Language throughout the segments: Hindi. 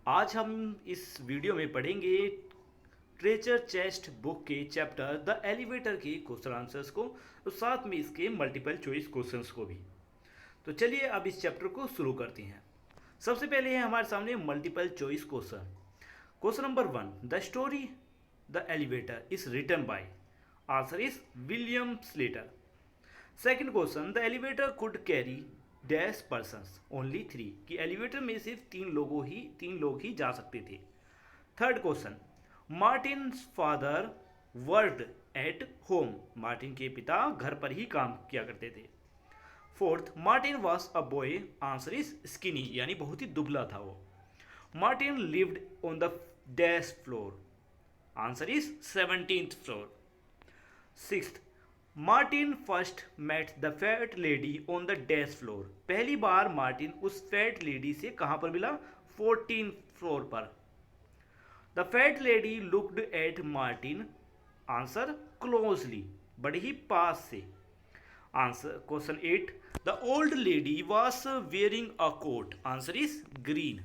आज हम इस वीडियो में पढ़ेंगे ट्रेजर चेस्ट बुक के चैप्टर द एलिवेटर के क्वेश्चन आंसर्स को और साथ में इसके मल्टीपल चॉइस क्वेश्चंस को भी। तो चलिए अब इस चैप्टर को शुरू करते हैं। सबसे पहले है हमारे सामने multiple choice question. Question number 1, the story the elevator is written by. Answer is William Slater. Second question, the elevator could carry dash persons only 3, कि एलिवेटर में सिर्फ तीन लोग ही जा सकते थे। Third question, Martin father worked at home, Martin के पिता घर पर ही काम किया करते थे। Fourth, Martin was a boy, answer is skinny, यानी बहुत ही दुबला था वो। Martin lived on the dash floor, answer is 17th floor. Sixth, Martin first met the fat lady on the dash floor, पहली बार मार्टिन उस फैट लेडी से कहां पर मिला? 14th फ्लोर पर। The fat lady looked at Martin, answer closely, बड़े ही पास से। Answer question 8, the old lady was wearing a coat, answer is green,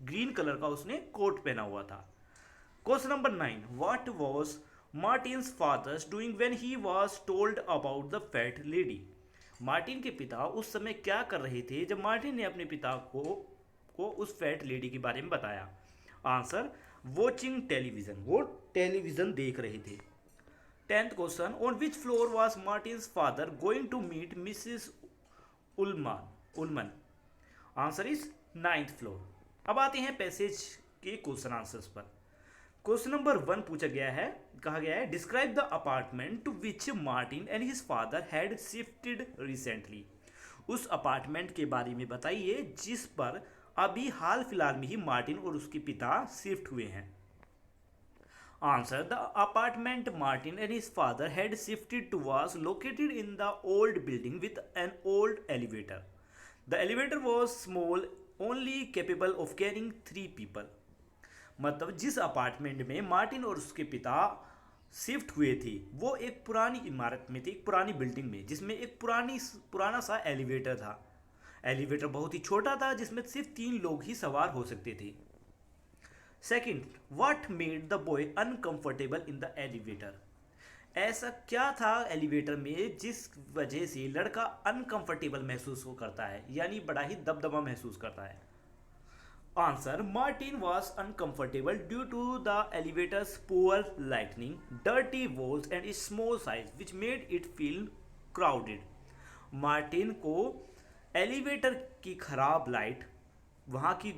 green colour का उसने कोट पहना हुआ था। Question number 9, what was Martin's father's doing when he was told about the fat lady, Martin के पिता उस समय क्या कर रहे थे जब मार्टिन ने अपने पिता को उस फैट लेडी के बारे में बताया? आंसर, वॉचिंग टेलीविजन, वो टेलीविजन देख रहे थे। 10th question, on which floor was Martin's father going to meet Mrs Ullman, answer is 9th floor. अब आते हैं पैसेज के क्वेश्चन आंसर्स पर। क्वेश्चन नंबर 1 पूछा गया है, कहा गया है describe the apartment to which Martin and his father had shifted recently, उस अपार्टमेंट के बारे में बताइए जिस पर अभी हाल फिलहाल में ही मार्टिन और उसके पिता शिफ्ट हुए हैं। Answer, the apartment Martin and his father had shifted to was located in the old building with an old elevator. The elevator was small, only capable of carrying 3 people, मतलब जिस अपार्टमेंट में मार्टिन और उसके पिता शिफ्ट हुए थे वो एक पुरानी इमारत में थी, एक पुरानी बिल्डिंग में, जिसमें एक पुराना सा एलिवेटर था। एलिवेटर बहुत ही छोटा था जिसमें सिर्फ 3 लोग ही सवार हो सकते थे। Second, what made the boy uncomfortable in the elevator, ऐसा क्या था एलिवेटर में जिस वजह से लड़का अनकंफर्टेबल महसूस करता है, यानी बड़ा ही दबदबा महसूस करता है। Answer, Martin was uncomfortable due to the elevator's poor lighting, dirty walls and its small size which made it feel crowded. Martin को एलिवेटर की खराब लाइट, वहाँ की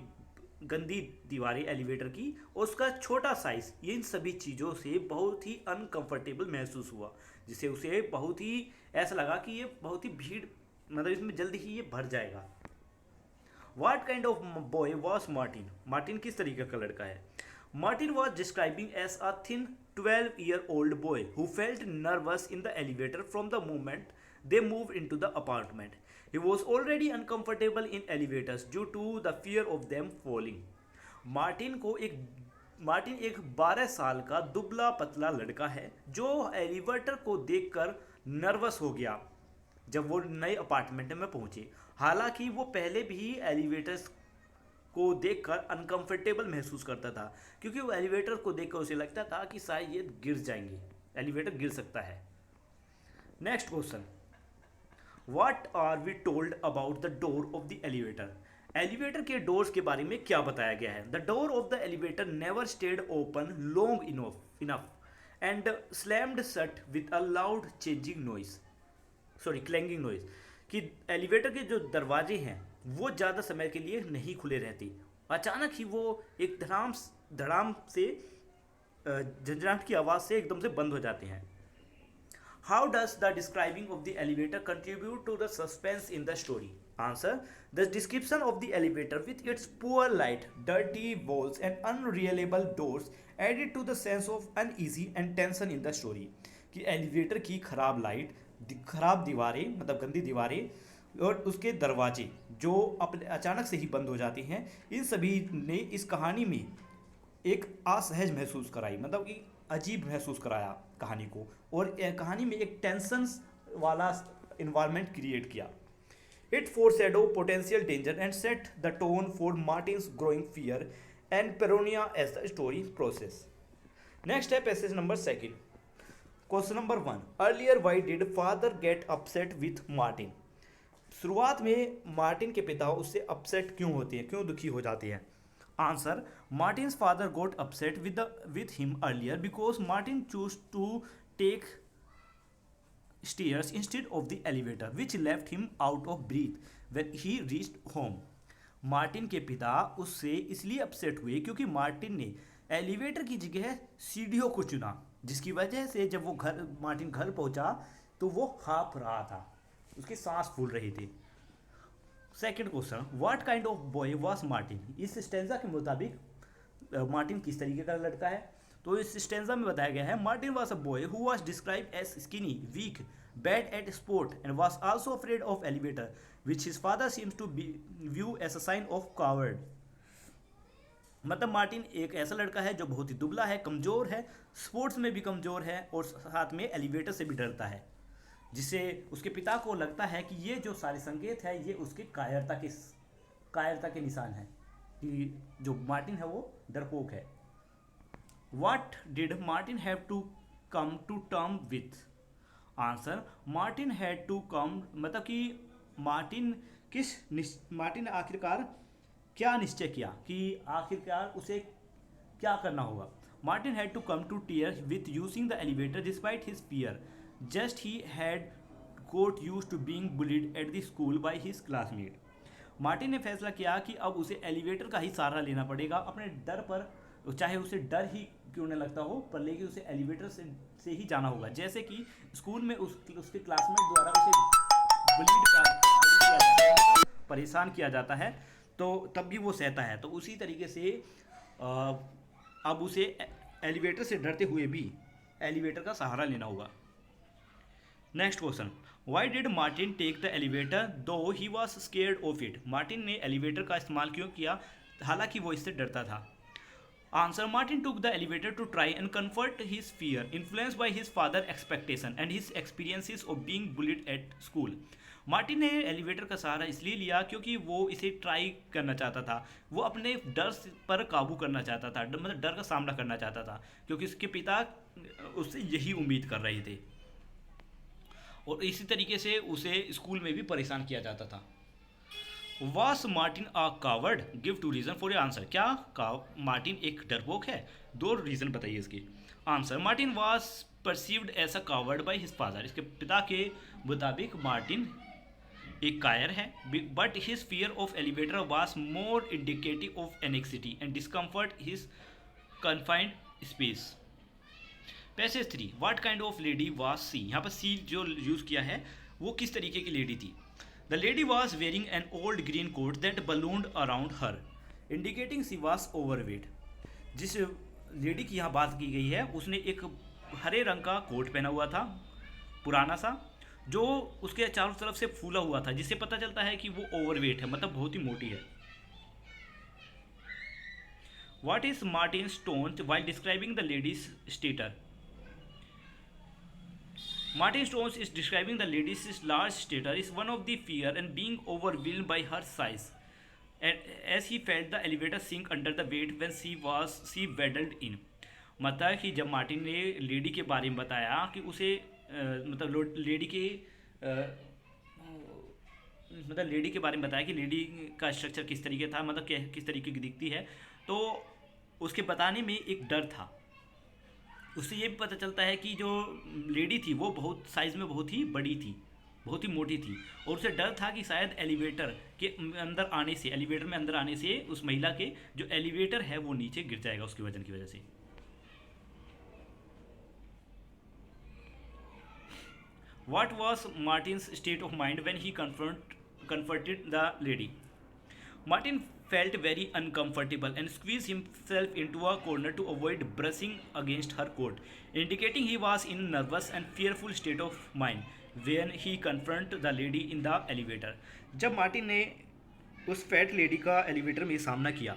गंदी दीवारें एलिवेटर की और उसका छोटा साइज, इन सभी चीज़ों से बहुत ही अनकंफर्टेबल महसूस हुआ, जिससे उसे बहुत ही ऐसा लगा कि ये बहुत ही भीड़, मतलब इसमें जल्दी ही ये भर जाएगा। What kind of boy was Martin? Martin किस तरीके का लड़का है? Martin was describing as a thin 12-year-old boy who felt nervous in the elevator from the moment they moved into the apartment. He was already uncomfortable in elevators due to the fear of them falling. Martin एक 12 साल का दुबला पतला लड़का है जो एलिवेटर को देखकर नर्वस हो गया जब वो नए अपार्टमेंट में पहुंचे। हालांकि वो पहले भी एलिवेटर्स को देखकर अनकंफर्टेबल महसूस करता था, क्योंकि वो एलिवेटर को देखकर उसे लगता था कि शायद ये गिर जाएंगे, एलिवेटर गिर सकता है। Next question, what are we told about the door of the elevator, elevator के डोर्स के बारे में क्या बताया गया है? The door of the elevator never stayed open long enough and slammed shut with a loud clanging noise, कि एलिवेटर के जो दरवाजे हैं वो ज़्यादा समय के लिए नहीं खुले रहते, अचानक ही वो एक धड़ाम से झंझनाहट की आवाज़ से एकदम से बंद हो जाते हैं। How does the describing of the elevator contribute to the suspense in the story? Answer, the description of the elevator with its poor light, dirty walls and unreliable doors added to the sense of uneasy and tension in the story, कि एलिवेटर की खराब लाइट, खराब दीवारें, मतलब गंदी दीवारें और उसके दरवाजे जो अपने अचानक से ही बंद हो जाते हैं, इन सभी ने इस कहानी में एक असहज महसूस कराई, मतलब कि अजीब महसूस कराया कहानी को, और कहानी में एक टेंशन वाला इन्वायरमेंट क्रिएट किया। It foreshadowed potential danger and set the tone for Martin's growing fear and paranoia as the story process. Next है passage number second. Question number 1. Earlier, why did father get upset with Martin? शुरुआत में मार्टिन के पिता उससे अपसेट क्यों होते हैं, क्यों दुखी हो जाते हैं? Answer, Martin's father got upset with him earlier because Martin chose to take stairs instead of the elevator, which left him out of breath when he reached home. Martin के पिता उससे इसलिए अपसेट हुए क्योंकि मार्टिन ने एलिवेटर की जगह सीढ़ियों को चुना, जिसकी वजह से जब वो मार्टिन घर पहुंचा तो वो हाँफ रहा था, उसकी सांस फूल रही थी. Second question, what kind of boy was Martin? इस स्टेंजा के मुताबिक मार्टिन किस तरीके का लड़का है? तो इस स्टेंजा में बताया गया है, Martin was a boy who was describe as skinny, weak, bad at sport and was also afraid of elevator which his father seems to view as a sign of coward. मतलब मार्टिन एक ऐसा लड़का है जो बहुत ही दुबला है, कमज़ोर है, स्पोर्ट्स में भी कमज़ोर है और साथ में एलिवेटर से भी डरता है, जिससे उसके पिता को लगता है कि ये जो सारे संकेत है ये उसके कायरता के निशान हैं कि जो मार्टिन है वो डरपोक है. What did Martin have to come to term with? Answer, Martin had to come मतलब कि मार्टिन आखिरकार क्या निश्चय किया कि आखिरकार उसे क्या करना होगा. Martin had to come to terms with using the elevator despite his fear. Just he had got use to being bullied at the school by his classmate. Martin ने फैसला किया कि अब उसे एलिवेटर का ही सहारा लेना पड़ेगा अपने डर पर, चाहे उसे डर ही क्यों न लगता हो, पर लेकिन उसे एलिवेटर से ही जाना होगा. जैसे कि स्कूल में उसके क्लासमेट द्वारा उसे बुलीड परेशान किया जाता है तो तब भी वो सहता है. तो उसी तरीके से अब उसे एलिवेटर से डरते हुए भी एलिवेटर का सहारा लेना होगा. Next question, why did Martin take the elevator though he was scared of it? Martin ने एलिवेटर का इस्तेमाल क्यों किया हालांकि वो इससे डरता था? Answer, Martin took the elevator to try and comfort his fear influenced by his father expectation and his experiences of being bullied at school. Martin ने एलिवेटर का सहारा इसलिए लिया क्योंकि वो इसे ट्राई करना चाहता था, वो अपने डर पर काबू करना चाहता था, मतलब डर का सामना करना चाहता था, क्योंकि उसके पिता उससे यही उम्मीद कर रहे थे और इसी तरीके से उसे स्कूल में भी परेशान किया जाता था. Was Martin a coward? Give two reason for your answer. क्या मार्टिन एक डरपोक है? दो रीजन बताइए इसके. Answer, Martin was perceived as a coward by his father. इसके पिता के मुताबिक मार्टिन एक कायर है, but his fear of elevator was more indicative of anxiety and discomfort his confined space. Passage 3, what kind of lady was she? यहाँ पर सी जो यूज़ किया है वो किस तरीके की लेडी थी? The lady was wearing an old green coat that ballooned around her indicating she was overweight. जिस लेडी की यहाँ बात की गई है उसने एक हरे रंग का कोट पहना हुआ था पुराना सा, जो उसके चारों तरफ से फूला हुआ था, जिससे पता चलता है कि वो ओवरवेट है, मतलब बहुत ही मोटी है. What is Martins tone while describing the ladies stator? Martin's tone is describing the lady's large stature is one of the fear and being overwhelmed by her size, and as he felt the elevator sink under the weight when she waddled in. मतलब कि जब मार्टिन ने लेडी के बारे में बताया कि उसे मतलब लेडी के बारे में बताया कि लेडी का स्ट्रक्चर किस तरीके था, मतलब किस तरीके की दिखती है, तो उसके बताने में एक डर था. उससे ये भी पता चलता है कि जो लेडी थी वो बहुत साइज़ में बहुत ही बड़ी थी, बहुत ही मोटी थी, और उसे डर था कि शायद एलिवेटर में अंदर आने से उस महिला के जो एलिवेटर है वो नीचे गिर जाएगा उसके वजन की वजह से. What was Martin's state of mind when he confronted the lady? Martin felt very uncomfortable and squeezed himself into a corner to avoid brushing against her coat, indicating he was in a nervous and fearful state of mind when he confronted the lady in the elevator. जब मार्टिन ने उस फैट लेडी का एलिवेटर में सामना किया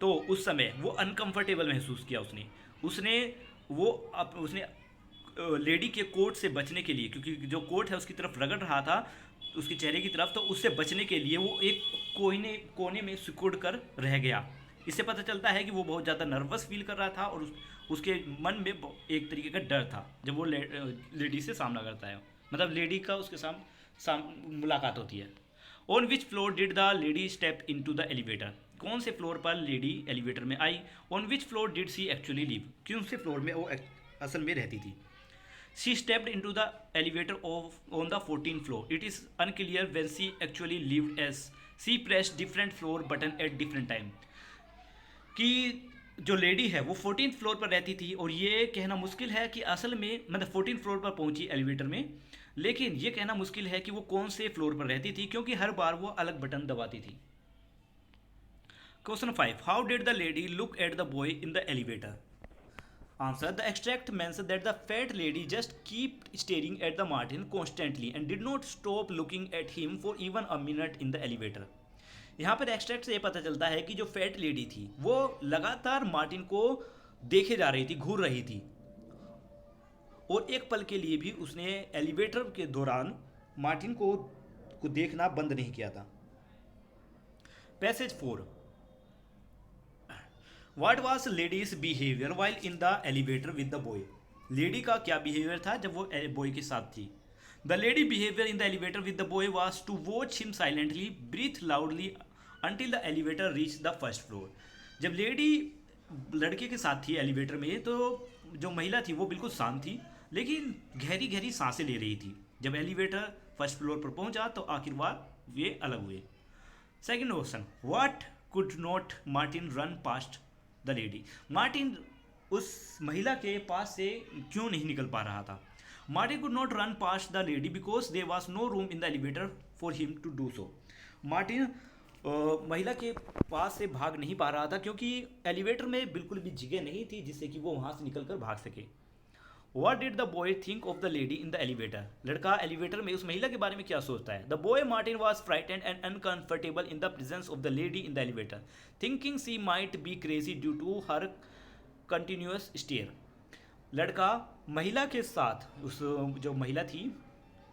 तो उस समय वो अनकंफर्टेबल महसूस किया. उसने लेडी के कोट से बचने के लिए, क्योंकि जो कोट है उसकी तरफ रगड़ रहा था उसके चेहरे की तरफ, तो उससे बचने के लिए वो एक कोने में सिकुड़ कर रह गया इससे पता चलता है कि वो बहुत ज़्यादा नर्वस फील कर रहा था और उसके मन में एक तरीके का डर था जब वो लेडी से सामना करता है, मतलब लेडी का उसके मुलाकात होती है। On which floor did the lady step into the elevator, कौन से फ्लोर पर लेडी एलिवेटर में आई। On which floor did she actually live, कौन से फ्लोर में वो असल में रहती थी। She stepped into the elevator on the 14th floor, it is unclear when she actually lived as she press different floor button at different time, कि जो लेडी है वो 14th फ्लोर पर रहती थी और ये कहना मुश्किल है कि असल में मतलब 14th फ्लोर पर पहुंची एलिवेटर में, लेकिन ये कहना मुश्किल है कि वो कौन से फ्लोर पर रहती थी क्योंकि हर बार वो अलग बटन दबाती थी। Question 5, how did the lady look at the boy in the elevator. Answer, the extract mention that the fat lady just keep staring at the Martin constantly and did not stop looking at him for even a minute in the elevator. यहाँ पर एक्सट्रैक्ट से ये पता चलता है कि जो फैट लेडी थी वो लगातार मार्टिन को देखे जा रही थी, घूर रही थी, और एक पल के लिए भी उसने एलिवेटर के दौरान मार्टिन को देखना बंद नहीं किया था। Passage 4, what was ladies behaviour while in the elevator with the boy. Lady का क्या बिहेवियर था जब वो बॉय के साथ थी। The lady behaviour in the elevator with the boy was to watch him silently breathe loudly until the elevator reach the first floor. जब लेडी लड़के के साथ थी एलिवेटर में तो जो महिला थी वो बिल्कुल शांत थी लेकिन गहरी गहरी सांसें ले रही थी। जब एलिवेटर फर्स्ट फ्लोर पर पहुंचा तो आखिरकार वे अलग हुए। Second question, what could not Martin run past the lady. Martin उस महिला के पास से क्यों नहीं निकल पा रहा था। Martin could not run past the lady because there was no room in the elevator for him to do so. Martin महिला के पास से भाग नहीं पा रहा था क्योंकि एलिवेटर में बिल्कुल भी जगह नहीं थी जिससे कि वो वहाँ से निकल कर भाग सके। What did the boy think of the lady in the elevator? लड़का एलिवेटर में उस महिला के बारे में क्या सोचता है। The boy Martin was frightened and uncomfortable in the presence of the lady in the elevator, thinking she might be crazy due to her continuous stare. लड़का महिला के साथ उस जो महिला थी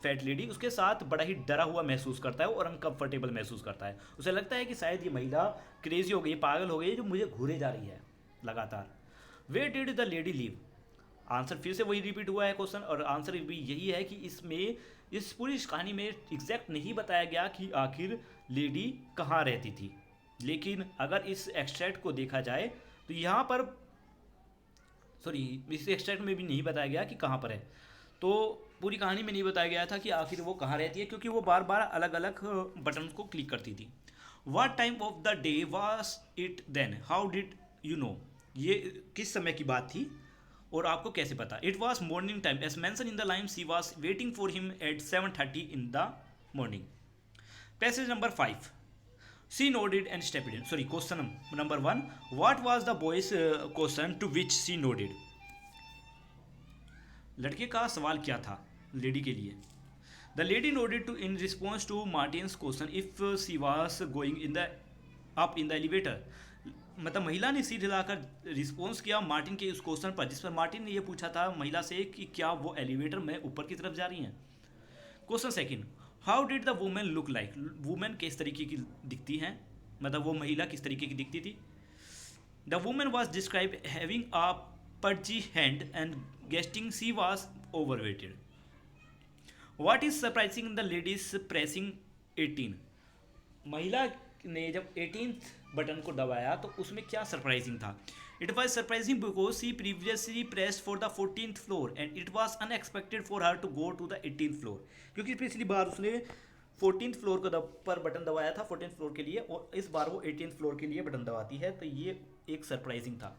फैट लेडी उसके साथ बड़ा ही डरा हुआ महसूस करता है और अनकंफर्टेबल महसूस करता है। उसे लगता है कि शायद ये महिला क्रेजी हो गई, पागल हो गई जो मुझे घूरे जा रही है लगातार। Where did the lady live? Answer फिर से वही रिपीट हुआ है क्वेश्चन और आंसर भी यही है कि इसमें इस पूरी कहानी में एग्जैक्ट नहीं बताया गया कि आखिर लेडी कहाँ रहती थी, लेकिन अगर इस एक्सट्रैक्ट को देखा जाए तो यहाँ पर इस एक्सट्रैक्ट में भी नहीं बताया गया कि कहाँ पर है, तो पूरी कहानी में नहीं बताया गया था कि आखिर वो कहाँ रहती है क्योंकि वो बार बार अलग अलग बटन को क्लिक करती थी। What time of the day was it then, how did you know, ये किस समय की बात थी और आपको कैसे पता। It was morning time as mention in the line she was waiting for him at 7:30 in the morning. Passage number 5, she nodded and stepped in. Question number 1, what was the boy's question to which she nodded. लड़के का सवाल क्या था लेडी के लिए। The lady nodded to in response to Martin's question if she was going in the up in the elevator. मतलब महिला ने सिर हिलाकर रिस्पॉन्स किया मार्टिन के उस क्वेश्चन पर जिस पर मार्टिन ने यह पूछा था महिला से कि क्या वो एलिवेटर में ऊपर की तरफ जा रही हैं। Question second, how did the women look like, women किस तरीके की दिखती हैं, मतलब वो महिला किस तरीके की दिखती थी। The women was describe having a pudgy hand and guessing she was overweighted. What is surprising in the lady's pressing 18। महिला ने जब 18th बटन को दबाया तो उसमें क्या सरप्राइजिंग था। It was surprising because she previously pressed for the 14th floor and it was unexpected for her to go to the 18th floor. क्योंकि पिछली बार उसने 14th फ्लोर को पर बटन दबाया था 14th फ्लोर के लिए और इस बार वो 18th फ्लोर के लिए बटन दबाती है, तो ये एक सरप्राइजिंग था।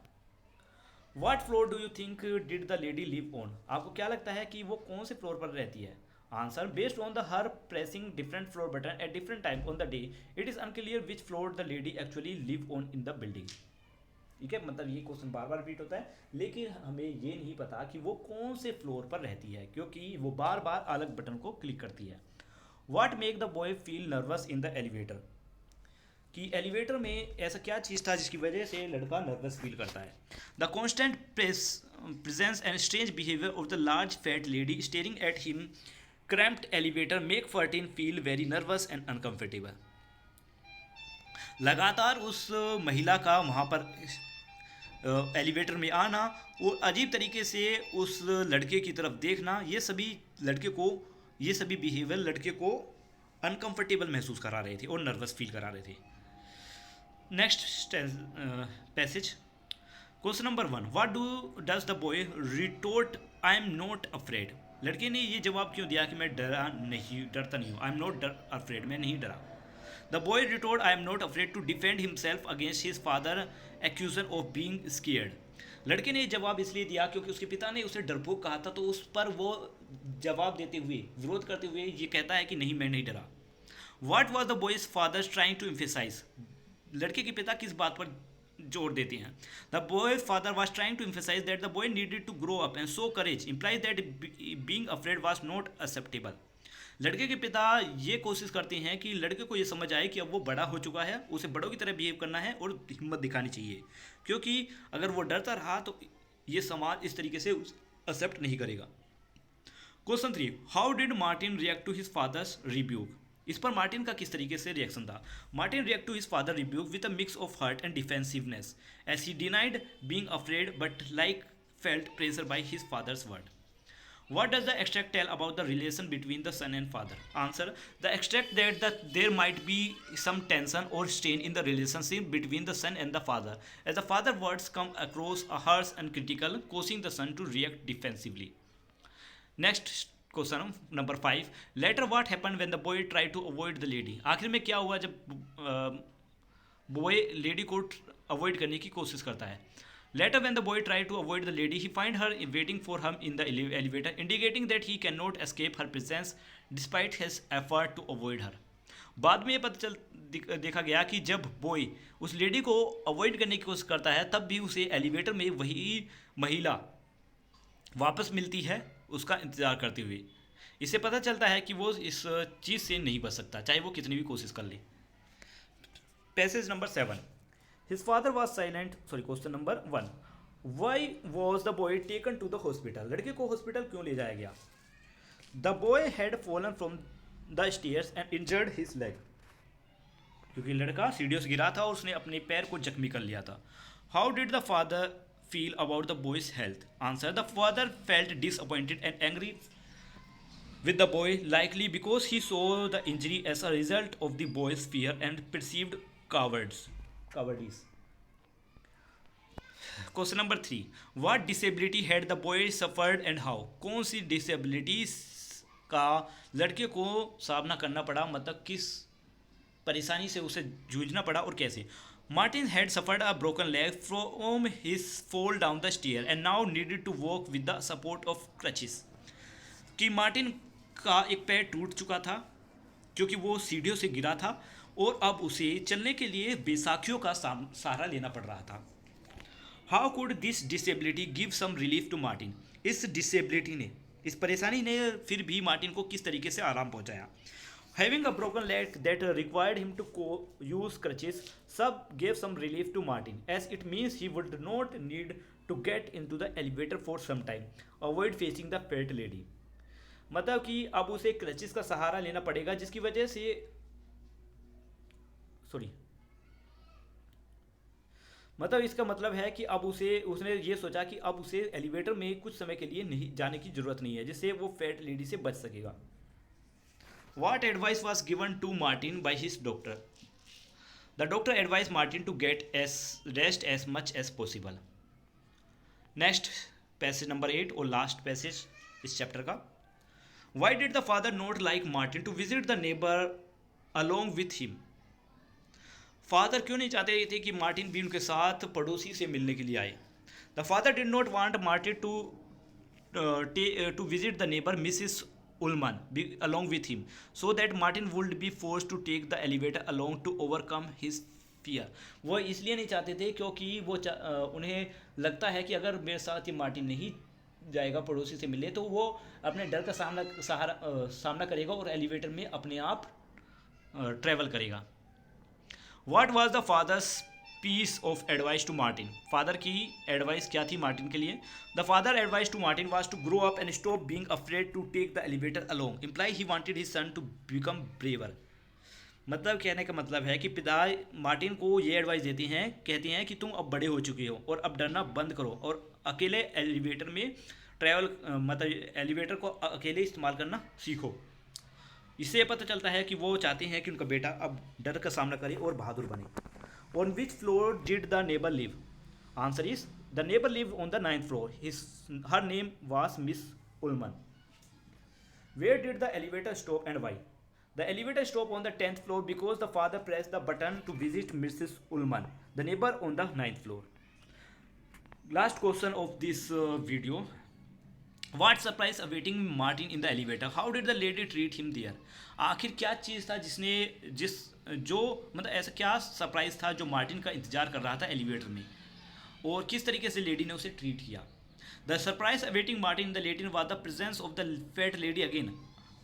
What floor do you think did the lady live on. आपको क्या लगता है कि वो कौन से फ्लोर पर रहती है। Answer, based on the her pressing different floor button at different time on the day it is unclear which floor the lady actually live on in the building. ठीक है, मतलब ये क्वेश्चन बार बार रिपीट होता है लेकिन हमें ये नहीं पता कि वो कौन से फ्लोर पर रहती है क्योंकि वो बार बार अलग बटन को क्लिक करती है। What make the boy feel nervous in the elevator, कि एलिवेटर में ऐसा क्या चीज़ था जिसकी वजह से लड़का नर्वस फील करता है। The constant presence and strange behaviour of the large fat lady staring at him cramped elevator make Martin feel very nervous and uncomfortable. लगातार उस महिला का वहाँ पर एलिवेटर में आना और अजीब तरीके से उस लड़के की तरफ देखना, ये सभी बिहेवियर लड़के को अनकंफर्टेबल महसूस करा रहे थे और नर्वस फील करा रहे थे। Next passage, question number 1, what does the boy retort, I am not afraid. लड़के ने ये जवाब क्यों दिया कि मैं डरता नहीं हूँ, आई एम नॉट अफ्रेड, मैं नहीं डरा। The boy retort I am not afraid to defend himself against his father accusation of being scared. लड़के ने जवाब इसलिए दिया क्योंकि उसके पिता ने उसे डरपोक कहा था, तो उस पर वो जवाब देते हुए, विरोध करते हुए ये कहता है कि नहीं, मैं नहीं डरा। What was the boy's father trying to emphasise, लड़के के पिता किस बात पर जोर देते हैं। The boy father was trying to emphasise that the boy needed to grow up and show courage, implies that being afraid was not acceptable. लड़के के पिता ये कोशिश करते हैं कि लड़के को ये समझ आए कि अब वो बड़ा हो चुका है, उसे बड़ों की तरह बिहेव करना है और हिम्मत दिखानी चाहिए, क्योंकि अगर वो डरता रहा तो ये समाज इस तरीके से एक्सेप्ट नहीं करेगा। Question 3, how did Martin react to his father's rebuke. इस पर मार्टिन का किस तरीके से रिएक्शन था। Martin react to his father rebuke with a mix of hurt and defensiveness as he denied being afraid but like felt pressure by his father's word. What does the extract tell about the relation between the son and father? Answer, the extract that there might be some tension or strain in the relationship between the son and the father, as the father words come across harsh and critical, causing the son to react defensively. Next question number 5, later what happened when the boy tried to avoid the lady? आखिर में क्या हुआ जब बॉय लेडी को अवॉइड करने की कोशिश करता है। Later, when the boy tried to avoid the lady, he find her waiting for him in the elevator, indicating that he cannot escape her presence despite his effort to avoid her. बाद में ये देखा गया कि जब बॉय उस लेडी को अवॉइड करने की कोशिश करता है, तब भी उसे एलिवेटर में वही महिला वापस मिलती है उसका इंतजार करते हुए। इससे पता चलता है कि वो इस चीज़ से नहीं बच सकता, चाहे वो कितनी भी कोशिश कर ले। Passage number 7, his father was silent. Sorry, question number 1, why was the boy taken to the hospital? लड़के को हॉस्पिटल क्यों ले जाया गया? The boy had fallen from the stairs and injured his leg. क्योंकि लड़का सीढ़ियों से गिरा था और उसने अपने पैर को जख्मी कर लिया था। How did the father feel about the boy's health? Answer, the father felt disappointed and angry with the boy, likely because he saw the injury as a result of the boy's fear and perceived cowardice. Question number 3, what disability had the boy suffered and how. कौन सी डिसेबिलिटीज का लड़के को सामना करना पड़ा, मतलब किस परेशानी से उसे जूझना पड़ा और कैसे। Martin had suffered a broken leg from his fall down the stair and now needed to walk with the support of crutches. कि मार्टिन का एक पैर टूट चुका था क्योंकि वो सीढ़ियों से गिरा था और अब उसे चलने के लिए बैसाखियों का सहारा लेना पड़ रहा था। How could this disability give some relief to Martin. इस डिसेबिलिटी ने, इस परेशानी ने फिर भी मार्टिन को किस तरीके से आराम पहुंचाया। Having a broken leg that required him to use crutches सब gave some relief to Martin as it means he would not need to get into the elevator for some time, avoid facing the fat lady. मतलब कि अब उसे क्रचेस का सहारा लेना पड़ेगा, जिसकी वजह से मतलब इसका मतलब है कि अब उसने ये सोचा कि अब उसे एलिवेटर में कुछ समय के लिए नहीं जाने की जरूरत नहीं है, जिससे वो फैट लेडी से बच सकेगा। What advice was given to Martin by his doctor. The doctor advise Martin to get rest as much as possible. Next passage number 8 और लास्ट पैसेज इस चैप्टर का, why did the father not like Martin to visit the neighbour along with him. Father क्यों नहीं चाहते थे कि मार्टिन भी उनके साथ पड़ोसी से मिलने के लिए आए। The father did not want Martin to visit the neighbour Mrs Ullman along with him, so that Martin would be forced to take the elevator alone to overcome his fear. वो इसलिए नहीं चाहते थे क्योंकि वो उन्हें लगता है कि अगर मेरे साथ ये मार्टिन नहीं जाएगा पड़ोसी से मिले तो वो अपने डर का सामना करेगा और एलिवेटर में अपने आप ट्रैवल करेगा। What was the father's piece of advice to Martin? Father की एडवाइस क्या थी मार्टिन के लिए। The father advice to Martin was to grow up and stop being afraid to take the elevator alone, imply he wanted his son to become braver. मतलब कहने का मतलब है कि पिता मार्टिन को ये एडवाइस देती हैं, कहती हैं कि तुम अब बड़े हो चुके हो और अब डरना बंद करो और अकेले एलिवेटर में ट्रैवल मतलब एलिवेटर को अकेले इस्तेमाल करना सीखो। इससे ये पता चलता है कि वो चाहते हैं कि उनका बेटा अब डर का सामना करे और बहादुर बने। On which floor did the neighbour live? Answer is the neighbour live on the 9th floor. Her name was Miss Ullman. Where did the elevator stop and why? The elevator stopped on the 10th floor because the father pressed the button to visit Mrs. Ullman, the neighbor on the 9th floor. Last question of this video. What surprise awaiting Martin in the elevator? How did the lady treat him there? आखिर क्या चीज़ था जो मतलब ऐसा क्या सरप्राइज था जो मार्टिन का इंतजार कर रहा था एलिवेटर में, और किस तरीके से लेडी ने उसे ट्रीट किया? The surprise awaiting Martin in the Latin was the presence of the fat lady again.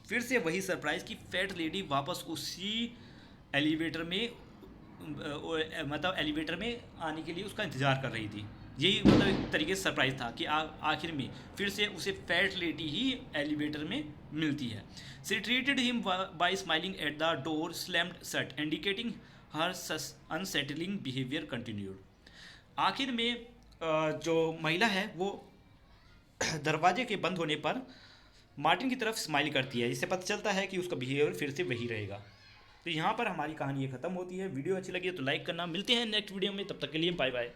फिर से वही सरप्राइज कि फैट लेडी वापस उसी एलिवेटर में मतलब एलिवेटर में आने के लिए उसका इंतज़ार कर रही थी। यही मतलब एक तरीके से सरप्राइज था कि आखिर में फिर से उसे फैट लेडी ही एलिवेटर में मिलती है। She treated him by smiling at the door slammed shut indicating her unsettling behaviour continued. आखिर में जो महिला है वो दरवाजे के बंद होने पर मार्टिन की तरफ स्माइल करती है, इससे पता चलता है कि उसका बिहेवियर फिर से वही रहेगा। तो यहाँ पर हमारी कहानी ये ख़त्म होती है। वीडियो अच्छी लगी है तो लाइक करना। मिलते हैं नेक्स्ट वीडियो में, तब तक के लिए बाय बाय।